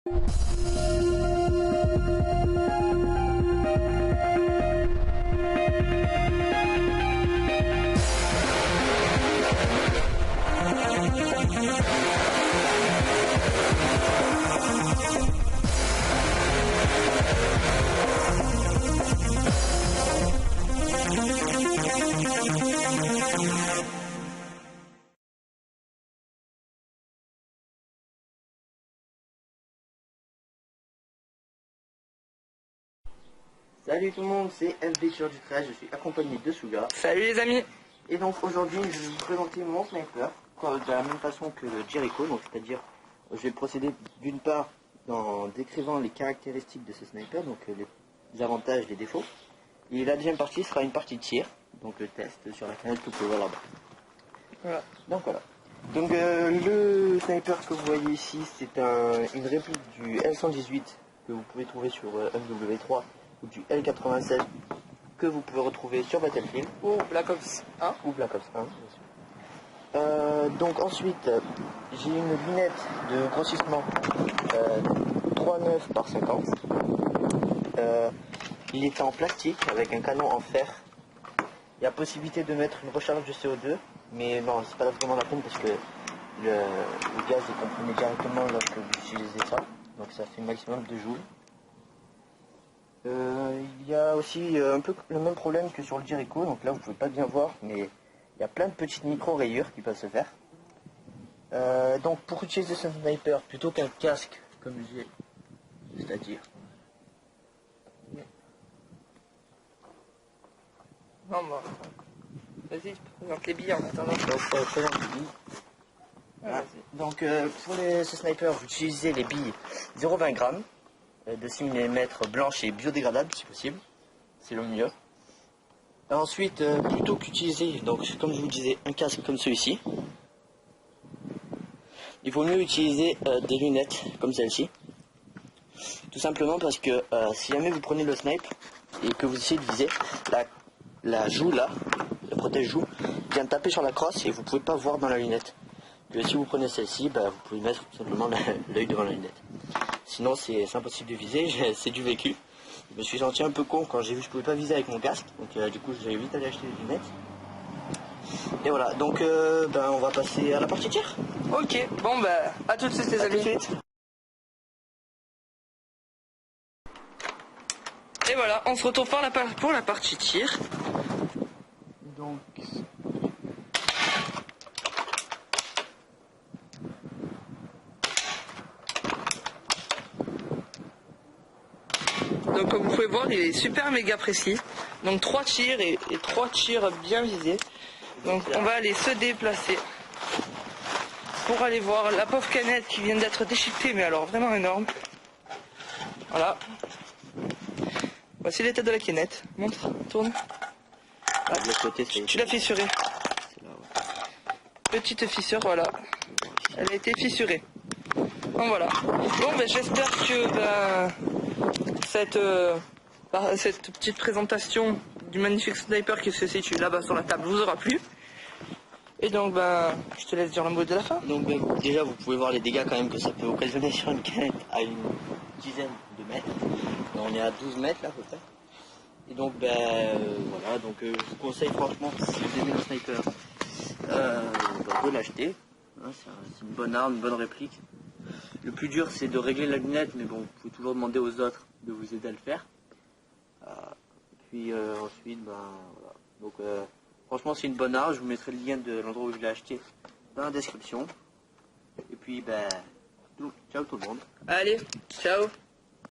Salut tout le monde, c'est FB sur du 13, je suis accompagné de Suga. Salut les amis. Et donc aujourd'hui je vais vous présenter mon sniper, de la même façon que le Jericho, donc c'est-à-dire je vais procéder d'une part en décrivant les caractéristiques de ce sniper, donc les avantages, les défauts. Et la deuxième partie sera une partie de tir, donc le test sur la canette que vous pouvez voir là-bas. Voilà. Donc voilà. Donc le sniper que vous voyez ici, c'est une réplique du L118 que vous pouvez trouver sur MW3 ou du L96 que vous pouvez retrouver sur Battlefield Ou Black Ops 1. ou Black Ops 1 bien sûr. Donc ensuite j'ai une lunette de grossissement 3,9 par 50. Il est en plastique avec un canon en fer. Il y a possibilité de mettre une recharge de CO2, mais non, c'est pas vraiment la peine parce que le gaz est comprimé directement lorsque vous utilisez ça, donc ça fait maximum de joules. Il y a aussi un peu le même problème que sur le Jericho, donc là vous pouvez pas bien voir, mais il y a plein de petites micro-rayures qui peuvent se faire. Donc pour utiliser ce sniper, plutôt qu'un casque comme j'ai, c'est-à-dire... Non, bah. Vas-y, tu présentes les billes en attendant. Donc pour ce sniper, vous utilisez les billes 0,20 g de 6 mm blanches et biodégradables si possible, c'est le mieux. Ensuite, plutôt qu'utiliser, donc comme je vous disais, un casque comme celui-ci, il vaut mieux utiliser des lunettes comme celle-ci. Tout simplement parce que si jamais vous prenez le snipe et que vous essayez de viser, la joue là, le protège-joue, vient taper sur la crosse et vous ne pouvez pas voir dans la lunette. Et si vous prenez celle-ci, vous pouvez mettre tout simplement l'œil devant la lunette. Sinon c'est impossible de viser, c'est du vécu. Je me suis senti un peu con quand j'ai vu que je pouvais pas viser avec mon casque, donc du coup j'ai vite allé acheter des lunettes. Et voilà, donc on va passer à la partie tir. Ok, bon bah à tout de suite les amis. À tout de suite. Et voilà, on se retrouve pour la partie tir. Donc comme vous pouvez voir, il est super méga précis. Donc 3 tirs et 3 tirs bien visés. Donc on va aller se déplacer pour aller voir la pauvre canette qui vient d'être déchiquetée, mais alors vraiment énorme. Voilà. Voici l'état de la canette. Montre, tourne. Ah, de l'autre côté, Tu l'as fissurée. Petite fissure, voilà. Elle a été fissurée. Donc voilà. Bon, j'espère que cette petite présentation du magnifique sniper qui se situe là-bas sur la table vous aura plu. Et donc je te laisse dire le mot de la fin. Donc déjà vous pouvez voir les dégâts quand même que ça peut occasionner sur une canette à une dizaine de mètres. On est à 12 mètres là à peu près. Et donc voilà, donc je vous conseille franchement, si vous aimez le sniper, de l'acheter. Hein, c'est une bonne arme, une bonne réplique. Le plus dur c'est de régler la lunette, mais bon, vous pouvez toujours demander aux autres de vous aider à le faire. Puis ensuite, voilà. Donc franchement c'est une bonne arme, je vous mettrai le lien de l'endroit où je l'ai acheté dans la description. Et puis ciao tout le monde. Allez, ciao.